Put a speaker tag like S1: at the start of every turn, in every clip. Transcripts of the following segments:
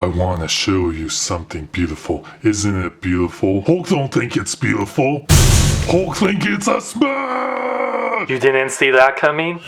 S1: I want to show you something beautiful. Isn't it beautiful? Hulk don't think it's beautiful. Hulk think it's a smash!
S2: You didn't see that coming?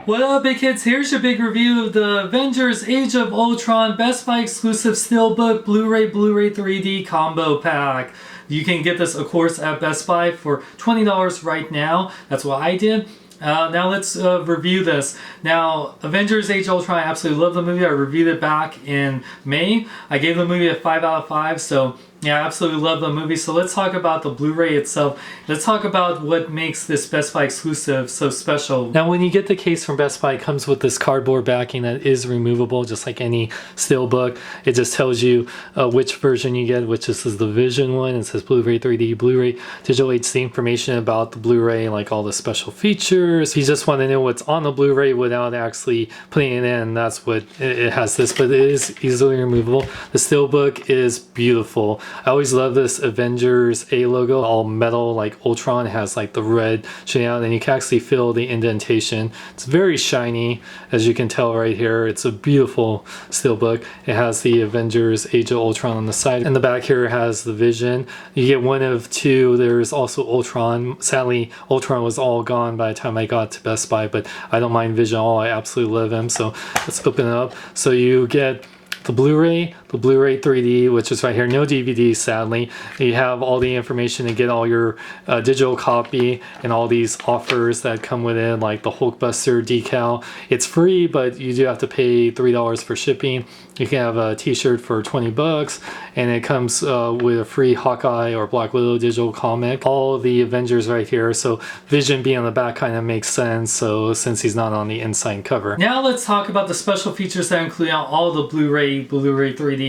S2: What up, big kids? Here's your big review of the Avengers Age of Ultron Best Buy exclusive Steelbook Blu-ray 3D combo pack. You can get this, of course, at Best Buy for $20 right now. That's what I did. Now let's review this. Now, Avengers Age of Ultron, I absolutely love the movie. I reviewed it back in May. I gave the movie a 5 out of 5, so yeah, I absolutely love the movie. So let's talk about the Blu-ray itself. Let's talk about what makes this Best Buy exclusive so special. Now, when you get the case from Best Buy, it comes with this cardboard backing that is removable, just like any Steelbook. It just tells you which version you get, which is the Vision one. It says Blu-ray 3D, Blu-ray Digital HD, information about the Blu-ray, like all the special features. If you just want to know what's on the Blu-ray without actually putting it in, that's what it has this, but it is easily removable. The Steelbook is beautiful. I always love this Avengers A logo, all metal like Ultron. It has like the red shading out, and you can actually feel the indentation. It's very shiny, as you can tell right here. It's a beautiful Steelbook. It has the Avengers Age of Ultron on the side, and the back here has the Vision. You get one of two. There's also Ultron. Sadly, Ultron was all gone by the time I got to Best Buy, but I don't mind Vision at all. I absolutely love him. So let's open it up. So you get the Blu-ray 3D, which is right here. No DVD, sadly. You have all the information to get all your digital copy and all these offers that come with it, like the Hulkbuster decal. It's free, but you do have to pay $3 for shipping. You can have a t-shirt for 20 bucks, and it comes with a free Hawkeye or Black Widow digital comic. All the Avengers right here. So Vision being on the back kind of makes sense, so since he's not on the inside cover. Now let's talk about the special features that include all the Blu-ray 3D.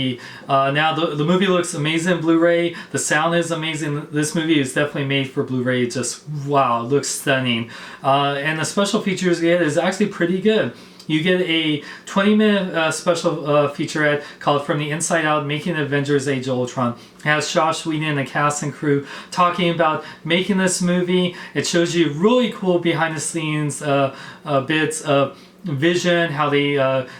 S2: Now the movie looks amazing Blu-ray. The sound is amazing. This movie is definitely made for Blu-ray. Just wow, it looks stunning. And the special features you get is actually pretty good. You get a 20-minute special featurette called From the Inside Out, Making Avengers Age of Ultron. It has Joss Whedon and the cast and crew talking about making this movie. It shows you really cool behind-the-scenes bits of Vision, how they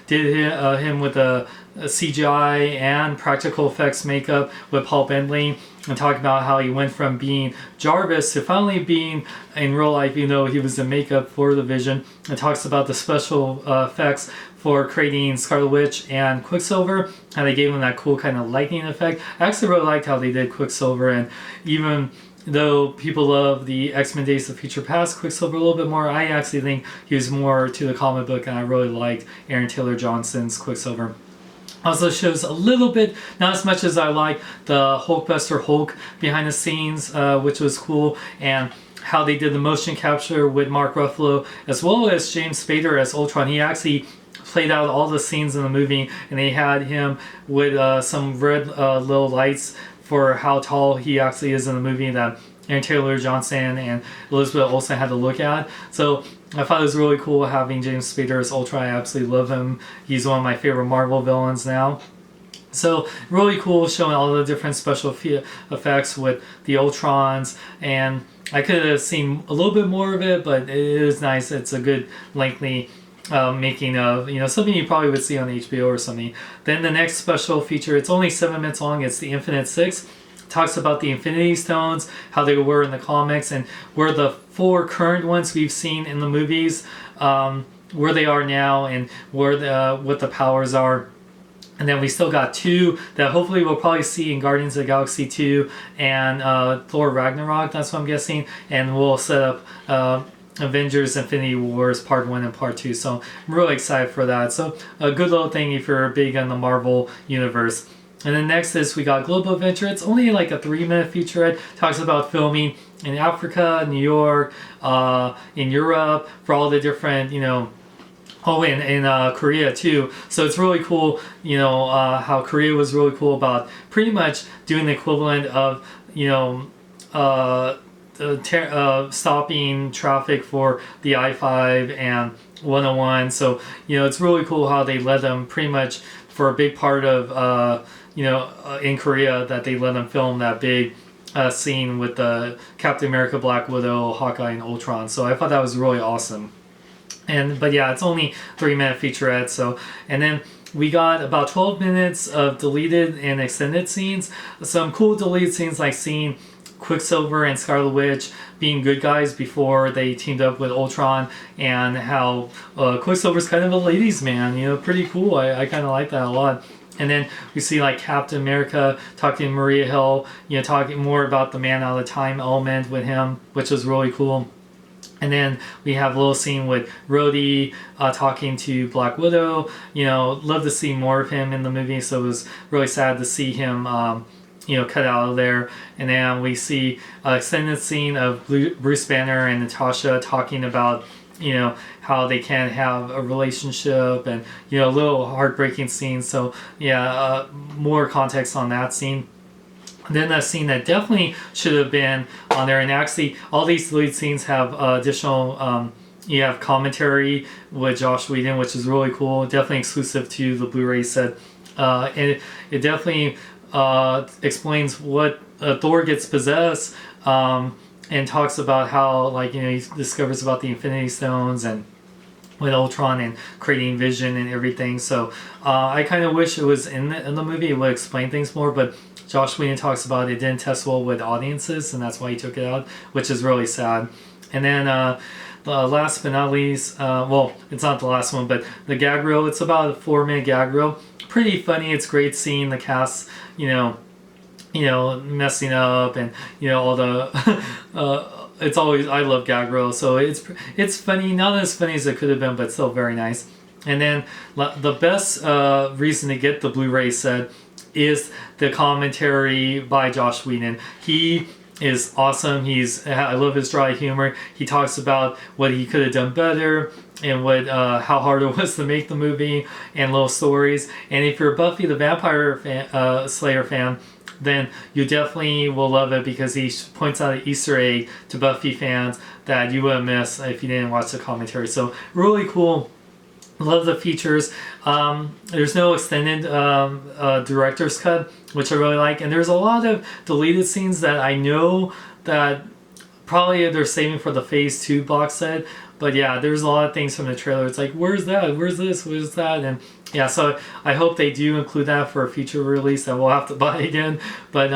S2: did him with a CGI and practical effects makeup with Paul Bentley, and talk about how he went from being Jarvis to finally being in real life, even though he was in makeup for the Vision. It talks about the special effects for creating Scarlet Witch and Quicksilver, how they gave him that cool kind of lightning effect. I actually really liked how they did Quicksilver, and even though people love the X-Men Days of Future Past Quicksilver a little bit more, I actually think he was more to the comic book, and I really liked Aaron Taylor Johnson's Quicksilver. Also shows a little bit, not as much as I like, the Hulkbuster Hulk behind the scenes, which was cool, and how they did the motion capture with Mark Ruffalo, as well as James Spader as Ultron. He actually played out all the scenes in the movie, and they had him with some red little lights for how tall he actually is in the movie that Aaron Taylor Johnson and Elizabeth Olsen had to look at. So I thought it was really cool having James Spader as Ultron. I absolutely love him. He's one of my favorite Marvel villains now. So really cool showing all the different special effects with the Ultrons, and I could have seen a little bit more of it, but it is nice. It's a good lengthy making of, something you probably would see on HBO or something. Then the next special feature, it's only 7 minutes long. It's the Infinite Six. Talks about the Infinity Stones, how they were in the comics, and where the 4 current ones we've seen in the movies, where they are now, and where what the powers are. And then we still got 2 that hopefully we'll probably see in Guardians of the Galaxy 2 and Thor Ragnarok, that's what I'm guessing. And we'll set up Avengers Infinity Wars Part 1 and Part 2. So I'm really excited for that. So a good little thing if you're big on the Marvel Universe. And then next is we got Global Adventure. It's only like a 3-minute featurette. Talks about filming in Africa, New York, in Europe, for all the different, in Korea too. So it's really cool, how Korea was really cool about pretty much doing the equivalent of, stopping traffic for the I-5 and 101. So, it's really cool how they let them pretty much for a big part of, in Korea, that they let them film that big scene with the Captain America, Black Widow, Hawkeye, and Ultron. So I thought that was really awesome. But yeah, it's only 3-minute featurette. So, and then we got about 12 minutes of deleted and extended scenes. Some cool deleted scenes like seeing Quicksilver and Scarlet Witch being good guys before they teamed up with Ultron, and how Quicksilver's kind of a ladies' man. You know, pretty cool. I kind of like that a lot. And then we see like Captain America talking to Maria Hill, you know, talking more about the man out of time element with him, which was really cool. And then we have a little scene with Rhodey talking to Black Widow. You know, love to see more of him in the movie, so it was really sad to see him, you know, cut out of there. And then we see an extended scene of Bruce Banner and Natasha talking about, you know, how they can't have a relationship, and, you know, a little heartbreaking scene. So yeah, more context on that scene. Then a scene that definitely should have been on there, and actually all these deleted scenes have additional, you have commentary with Josh Whedon, which is really cool, definitely exclusive to the Blu-ray set. And it definitely explains what Thor gets possessed, and talks about how, like, you know, he discovers about the Infinity Stones and with Ultron and creating Vision and everything. So I kind of wish it was in the movie. It would explain things more, but Josh Whedon talks about it didn't test well with audiences, and that's why he took it out, which is really sad. And then last but not least, well, it's not the last one, but the gag reel. It's about a 4-minute gag reel. Pretty funny. It's great seeing the cast, you know, messing up, and, you know, all the it's always, I love gag reels, so it's funny, not as funny as it could have been, but still very nice. And then the best reason to get the Blu-ray set is the commentary by Josh Whedon. He is awesome. I love his dry humor. He talks about what he could have done better, and what how hard it was to make the movie, and little stories. And if you're a Buffy the Vampire Slayer fan, then you definitely will love it, because he points out an Easter egg to Buffy fans that you would miss if you didn't watch the commentary. So really cool. Love the features. There's no extended director's cut, which I really like. And there's a lot of deleted scenes that I know that probably they're saving for the Phase 2 box set. But yeah, there's a lot of things from the trailer. It's like, where's that? Where's this? Where's that? And yeah, so I hope they do include that for a future release that we'll have to buy again. But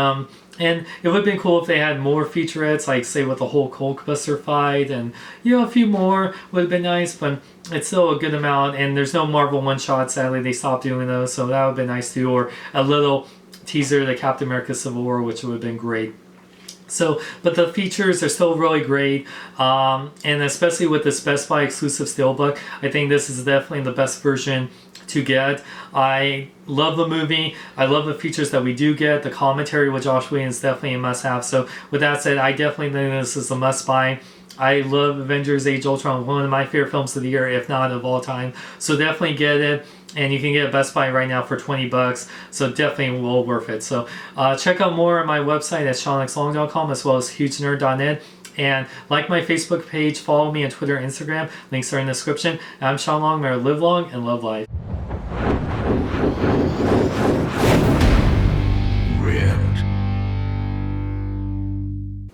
S2: and it would have been cool if they had more featurettes, like say with the whole Hulkbuster fight, and, you know, a few more would have been nice. But it's still a good amount, and there's no Marvel one-shot. Sadly, they stopped doing those, so that would have been nice too. Or a little teaser to Captain America Civil War, which would have been great. So, but the features are still really great, and especially with this Best Buy exclusive Steelbook, I think this is definitely the best version to get. I love the movie. I love the features that we do get. The commentary with Josh Whedon is definitely a must-have. So with that said, I definitely think this is a must-buy. I love Avengers Age of Ultron, one of my favorite films of the year, if not of all time. So definitely get it. And you can get a Best Buy right now for $20, so definitely well worth it. So check out more on my website at SeanXLong.com, as well as HugeNerd.net. And like my Facebook page, follow me on Twitter and Instagram. Links are in the description. I'm Sean Long. May I live long and love life.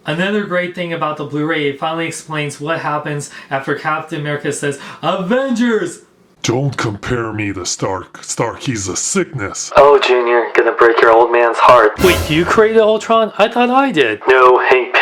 S2: Another great thing about the Blu-ray, it finally explains what happens after Captain America says, Avengers!
S1: Don't compare me to Stark. Stark, he's a sickness.
S2: Oh, Junior, gonna break your old man's heart. Wait, you created Ultron? I thought I did. No, Hank